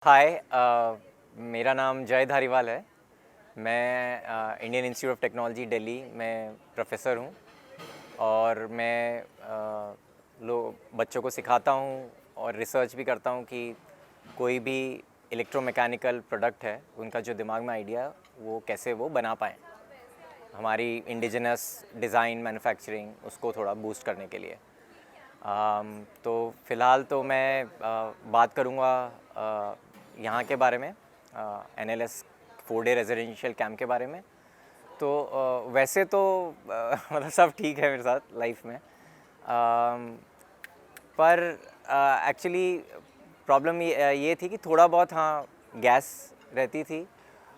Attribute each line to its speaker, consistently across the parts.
Speaker 1: हाय। मेरा नाम जय धारीवाल है। मैं Indian institute of technology Delhi में प्रोफेसर हूँ और मैं बच्चों को सिखाता हूँ और रिसर्च भी करता हूँ कि कोई भी इलेक्ट्रोमैकेनिकल प्रोडक्ट है उनका जो दिमाग में आइडिया है वो कैसे वो बना पाएँ, हमारी इंडिजिनस डिज़ाइन मैन्युफैक्चरिंग उसको थोड़ा बूस्ट करने के लिए। तो फ़िलहाल तो मैं बात करूँगा यहाँ के बारे में, NLS 4 डे रेजिडेंशियल कैंप के बारे में। तो वैसे तो मतलब सब ठीक है मेरे साथ लाइफ में, पर एक्चुअली प्रॉब्लम ये थी कि थोड़ा बहुत हाँ गैस रहती थी,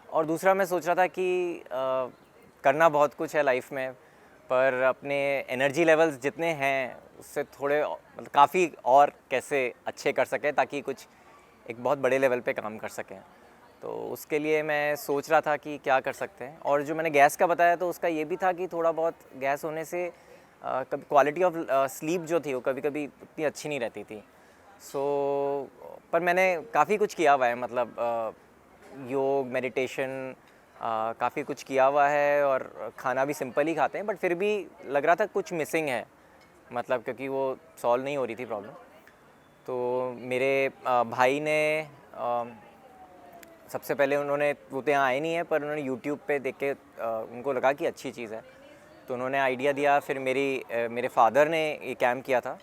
Speaker 1: और दूसरा मैं सोच रहा था कि करना बहुत कुछ है लाइफ में, पर अपने एनर्जी लेवल्स जितने हैं उससे थोड़े मतलब काफ़ी और कैसे अच्छे कर सकें ताकि कुछ एक बहुत बड़े लेवल पे काम कर सकें। तो उसके लिए मैं सोच रहा था कि क्या कर सकते हैं। और जो मैंने गैस का बताया तो उसका ये भी था कि थोड़ा बहुत गैस होने से कभी क्वालिटी ऑफ स्लीप जो थी वो कभी कभी उतनी अच्छी नहीं रहती थी। पर मैंने काफ़ी कुछ किया हुआ है, मतलब योग मेडिटेशन काफ़ी कुछ किया हुआ है, और खाना भी सिंपल ही खाते हैं, बट फिर भी लग रहा था कुछ मिसिंग है, मतलब क्योंकि वो सॉल्व नहीं हो रही थी प्रॉब्लम। तो मेरे भाई ने सबसे पहले उन्होंने, वो तो यहाँ आए नहीं है, पर उन्होंने यूट्यूब पे देख के उनको लगा कि अच्छी चीज़ है, तो उन्होंने आइडिया दिया। फिर मेरे फादर ने ये कैम्प किया था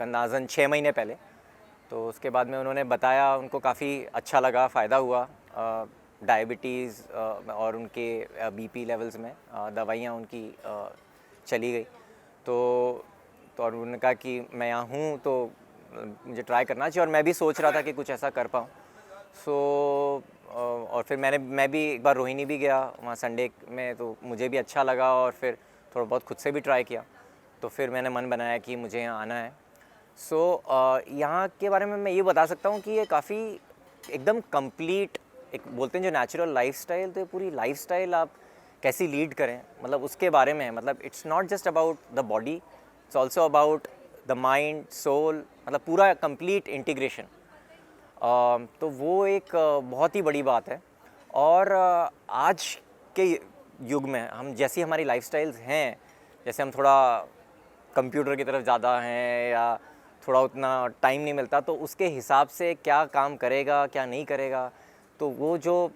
Speaker 1: अंदाज़न 6 महीने पहले। तो उसके बाद में उन्होंने बताया, उनको काफ़ी अच्छा लगा, फ़ायदा हुआ डायबिटीज़ और उनके बीपी लेवल्स में दवाइयाँ उनकी चली गई। तो और उन्होंने कहा कि मैं यहाँ हूँ तो मुझे ट्राई करना चाहिए, और मैं भी सोच रहा था कि कुछ ऐसा कर पाऊँ। और फिर मैं भी एक बार रोहिणी भी गया वहाँ संडे में, तो मुझे भी अच्छा लगा, और फिर थोड़ा बहुत खुद से भी ट्राई किया। तो फिर मैंने मन बनाया कि मुझे यहाँ आना है। यहाँ के बारे में मैं ये बता सकता हूँ कि ये काफ़ी एकदम कंप्लीट, एक बोलते हैं जो नेचुरल लाइफस्टाइल, तो ये पूरी लाइफस्टाइल आप कैसी लीड करें, मतलब उसके बारे में है। मतलब it's not just about the body, it's also about the mind soul, मतलब पूरा कंप्लीट इंटीग्रेशन। तो वो एक बहुत ही बड़ी बात है। और आज के युग में हम जैसी हमारी लाइफस्टाइल्स हैं, जैसे हम थोड़ा कंप्यूटर की तरफ ज़्यादा हैं या थोड़ा उतना टाइम नहीं मिलता, तो उसके हिसाब से क्या काम करेगा क्या नहीं करेगा, तो वो जो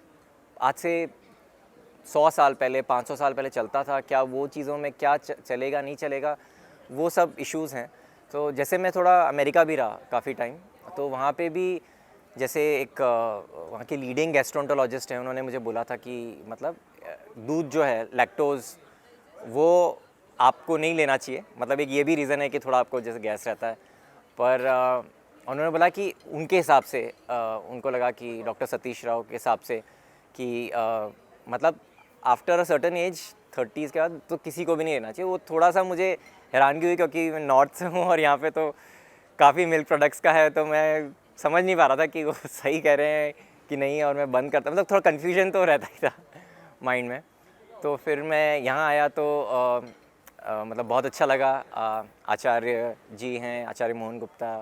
Speaker 1: आज से 100 साल पहले 500 साल पहले चलता था, क्या वो चीज़ों में क्या चलेगा नहीं चलेगा, वो सब इश्यूज़ हैं। तो जैसे मैं थोड़ा अमेरिका भी रहा काफ़ी टाइम, तो वहाँ पे भी जैसे एक वहाँ के लीडिंग गैस्ट्रोएंटरोलॉजिस्ट हैं, उन्होंने मुझे बोला था कि मतलब दूध जो है लैक्टोज़ वो आपको नहीं लेना चाहिए। मतलब एक ये भी रीज़न है कि थोड़ा आपको जैसे गैस रहता है, पर उन्होंने बोला कि उनके हिसाब से उनको लगा कि डॉक्टर सतीश राव के हिसाब से कि मतलब after a certain age 30s के बाद तो किसी को भी नहीं लेना चाहिए। वो थोड़ा सा मुझे हैरानगी हुई क्योंकि मैं नॉर्थ से हूँ और यहाँ पे तो काफ़ी मिल्क प्रोडक्ट्स का है, तो मैं समझ नहीं पा रहा था कि वो सही कह रहे हैं कि नहीं, और मैं बंद करता, मतलब थोड़ा कन्फ्यूजन तो रहता ही था माइंड में। तो फिर मैं यहाँ आया तो मतलब बहुत अच्छा लगा। आचार्य जी हैं, आचार्य मोहन गुप्ता,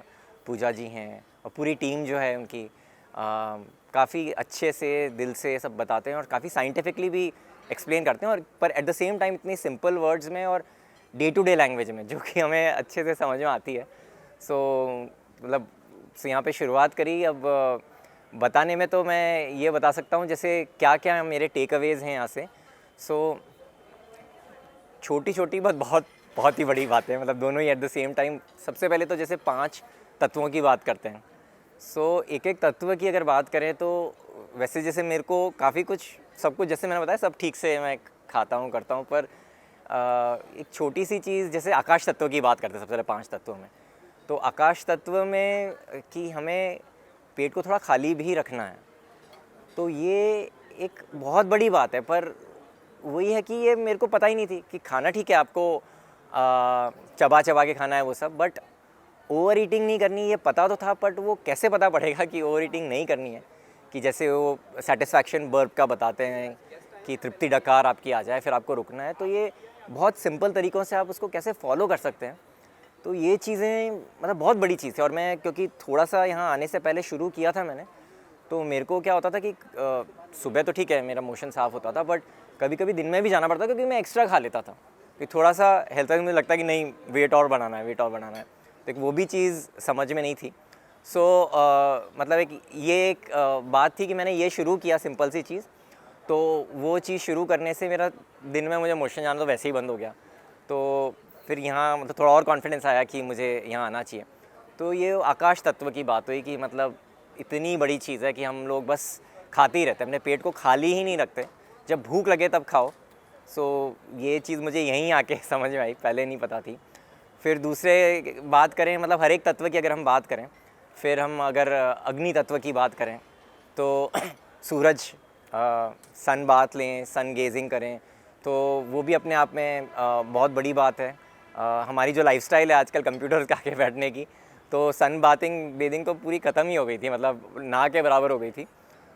Speaker 1: पूजा जी हैं, और पूरी टीम जो है उनकी काफ़ी अच्छे से दिल से सब बताते हैं, और काफ़ी साइंटिफिकली भी एक्सप्लेन करते हैं, और पर एट द सेम टाइम इतनी सिंपल वर्ड्स में और डे टू डे लैंग्वेज में, जो कि हमें अच्छे से समझ में आती है। मतलब यहाँ पे शुरुआत करी। अब बताने में तो मैं ये बता सकता हूँ जैसे क्या क्या मेरे टेक अवेज़ हैं यहाँ से। छोटी छोटी बात बहुत बहुत ही बड़ी बात है, मतलब दोनों ही एट द सेम टाइम। सबसे पहले तो जैसे 5 तत्वों की बात करते हैं। एक एक तत्व की अगर बात करें तो वैसे जैसे मेरे को काफ़ी कुछ, सब कुछ जैसे मैंने बताया सब ठीक से मैं खाता हूँ करता हूँ, पर एक छोटी सी चीज़ जैसे आकाश तत्व की बात करते हैं सबसे पहले 5 तत्वों में। तो आकाश तत्व में कि हमें पेट को थोड़ा खाली भी रखना है, तो ये एक बहुत बड़ी बात है। पर वही है कि ये मेरे को पता ही नहीं थी कि खाना ठीक है, आपको चबा चबा के खाना है वो सब, बट ओवर ईटिंग नहीं करनी, ये पता तो था, बट वो कैसे पता पड़ेगा कि ओवर ईटिंग नहीं करनी है। कि जैसे वो सेटिस्फैक्शन बर्ब का बताते हैं कि तृप्ति डकार आपकी आ जाए फिर आपको रुकना है, तो ये बहुत सिंपल तरीक़ों से आप उसको कैसे फॉलो कर सकते हैं तो ये चीज़ें मतलब बहुत बड़ी चीज़ थी। और मैं क्योंकि थोड़ा सा यहाँ आने से पहले शुरू किया था मैंने, तो मेरे को क्या होता था कि सुबह तो ठीक है मेरा मोशन साफ़ होता था, बट कभी कभी दिन में भी जाना पड़ता क्योंकि मैं एक्स्ट्रा खा लेता था कि थोड़ा सा हेल्थ में मुझे लगता है कि नहीं वेट और बढ़ाना है, वेट और बढ़ाना है। तो वो भी चीज़ समझ में नहीं थी। सो मतलब एक बात थी कि मैंने ये शुरू किया सिंपल सी चीज़, तो वो चीज़ शुरू करने से मेरा दिन में मुझे मोशन जाना तो वैसे ही बंद हो गया। तो फिर यहाँ मतलब थोड़ा और कॉन्फिडेंस आया कि मुझे यहाँ आना चाहिए। तो ये आकाश तत्व की बात हुई कि मतलब इतनी बड़ी चीज़ है कि हम लोग बस खाते ही रहते हैं, अपने पेट को खाली ही नहीं रखते, जब भूख लगे तब खाओ। सो ये चीज़ मुझे यहीं आके समझ में आई, पहले नहीं पता थी। फिर दूसरे बात करें मतलब हर एक तत्व की अगर हम बात करें, फिर हम अगर अग्नि तत्व की बात करें तो सूरज, सन बात लें, सन गेजिंग करें, तो वो भी अपने आप में बहुत बड़ी बात है। हमारी जो लाइफस्टाइल है आजकल कंप्यूटर के आगे बैठने की, तो सन बेदिंग तो पूरी ख़त्म ही हो गई थी, मतलब ना के बराबर हो गई थी।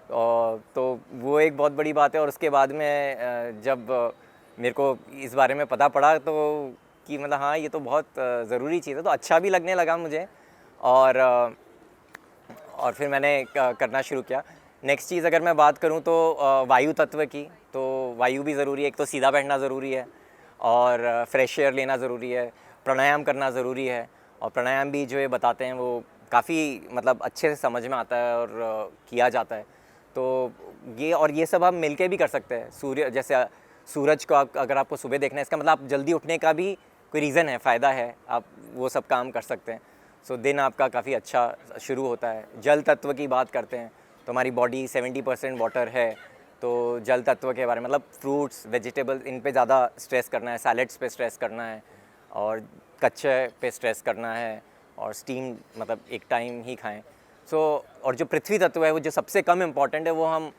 Speaker 1: तो वो एक बहुत बड़ी बात है। और उसके बाद में जब मेरे को इस बारे में पता पड़ा तो कि मतलब हाँ ये तो बहुत ज़रूरी चीज़ है, तो अच्छा भी लगने लगा मुझे। और फिर मैंने करना शुरू किया। नेक्स्ट चीज़ अगर मैं बात करूँ तो वायु तत्व की, तो वायु भी ज़रूरी है। एक तो सीधा बैठना ज़रूरी है और फ्रेश एयर लेना ज़रूरी है, प्राणायाम करना ज़रूरी है। और प्राणायाम भी जो ये बताते हैं वो काफ़ी मतलब अच्छे से समझ में आता है और किया जाता है। तो ये सब आप मिलके भी कर सकते हैं। जैसे सूरज को अगर आपको सुबह देखना है, इसका मतलब आप जल्दी उठने का भी कोई रीज़न है, फ़ायदा है, आप वो सब काम कर सकते हैं। सो दिन आपका काफ़ी अच्छा शुरू होता है। जल तत्व की बात करते हैं तो हमारी बॉडी 70% वाटर है, तो जल तत्व के बारे में मतलब फ्रूट्स, वेजिटेबल्स, इन पे ज़्यादा स्ट्रेस करना है, सैलेड्स पे स्ट्रेस करना है और कच्चे पे स्ट्रेस करना है, और स्टीम मतलब एक टाइम ही खाएं। और जो पृथ्वी तत्व है वो जो सबसे कम इम्पॉर्टेंट है, वो हम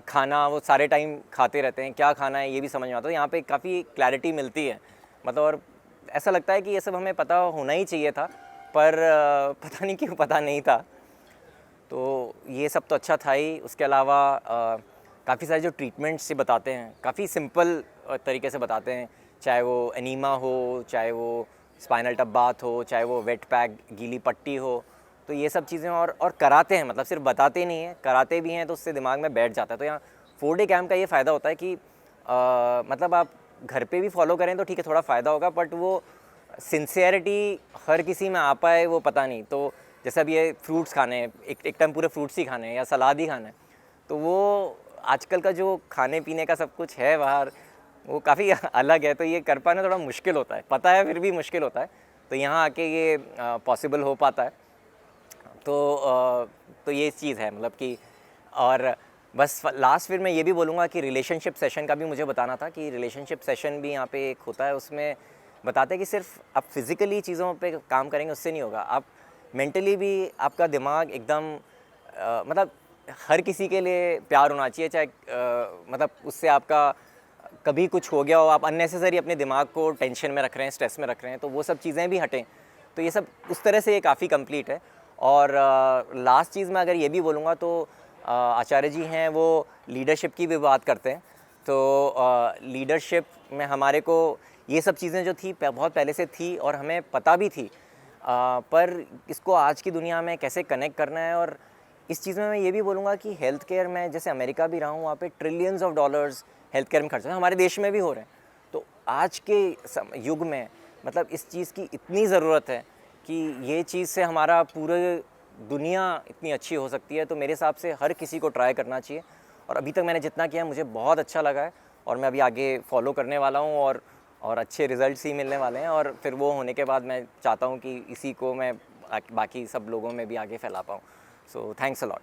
Speaker 1: खाना वो सारे टाइम खाते रहते हैं, क्या खाना है ये भी समझ में आता है। यहाँ पे काफ़ी क्लैरिटी मिलती है मतलब, और ऐसा लगता है कि ये सब हमें पता होना ही चाहिए था, पर पता नहीं क्यों पता नहीं था। तो ये सब तो अच्छा था ही। उसके अलावा काफ़ी सारे जो ट्रीटमेंट्स से बताते हैं, काफ़ी सिंपल तरीके से बताते हैं, चाहे वो एनीमा हो, चाहे वो स्पाइनल टप बात हो, चाहे वो वेट पैक गीली पट्टी हो, तो ये सब चीज़ें और कराते हैं, मतलब सिर्फ बताते नहीं हैं, कराते भी हैं, तो उससे दिमाग में बैठ जाता है। तो यहाँ 4 डे कैम्प का ये फ़ायदा होता है कि मतलब आप घर पे भी फॉलो करें तो ठीक है, थोड़ा फ़ायदा होगा, बट वो सिंसियरिटी हर किसी में आ पाए वो पता नहीं। तो जैसे अब ये फ्रूट्स खाने हैं, एक टाइम पूरे फ्रूट्स ही खाने हैं या सलाद ही खाना है, तो वो आजकल का जो खाने पीने का सब कुछ है बाहर, वो काफ़ी अलग है। तो ये कर पाना थोड़ा मुश्किल होता है, पता है फिर भी मुश्किल होता है। तो यहाँ आके ये पॉसिबल हो पाता है। तो ये चीज़ है मतलब कि, और बस लास्ट फिर मैं ये भी बोलूँगा कि रिलेशनशिप सेशन का भी मुझे बताना था कि रिलेशनशिप सेशन भी यहाँ पे एक होता है। उसमें बताते हैं कि सिर्फ आप फिज़िकली चीज़ों पे काम करेंगे उससे नहीं होगा, आप मेंटली भी आपका दिमाग एकदम मतलब हर किसी के लिए प्यार होना चाहिए, चाहे मतलब उससे आपका कभी कुछ हो गया हो, आप अननेसेसरी अपने दिमाग को टेंशन में रख रहे हैं, स्ट्रेस में रख रहे हैं, तो वो सब चीज़ें भी हटें। तो ये सब उस तरह से ये काफ़ी कंप्लीट है। और लास्ट चीज़ मैं अगर ये भी बोलूँगा तो आचार्य जी हैं वो लीडरशिप की भी बात करते हैं। तो लीडरशिप में हमारे को ये सब चीज़ें जो थी बहुत पहले से थी और हमें पता भी थी, पर इसको आज की दुनिया में कैसे कनेक्ट करना है। और इस चीज़ में मैं ये भी बोलूँगा कि हेल्थ केयर में, जैसे अमेरिका भी रहा हूँ, वहाँ पे trillions of dollars health care में खर्च हैं, हमारे देश में भी हो रहे हैं। तो आज के युग में मतलब इस चीज़ की इतनी ज़रूरत है कि ये चीज़ से हमारा पूरे दुनिया इतनी अच्छी हो सकती है। तो मेरे हिसाब से हर किसी को ट्राई करना चाहिए, और अभी तक मैंने जितना किया मुझे बहुत अच्छा लगा है, और मैं अभी आगे फॉलो करने वाला हूँ, और अच्छे रिज़ल्ट्स ही मिलने वाले हैं। और फिर वो होने के बाद मैं चाहता हूँ कि इसी को मैं बाकी सब लोगों में भी आगे फैला पाऊँ। So thanks a lot.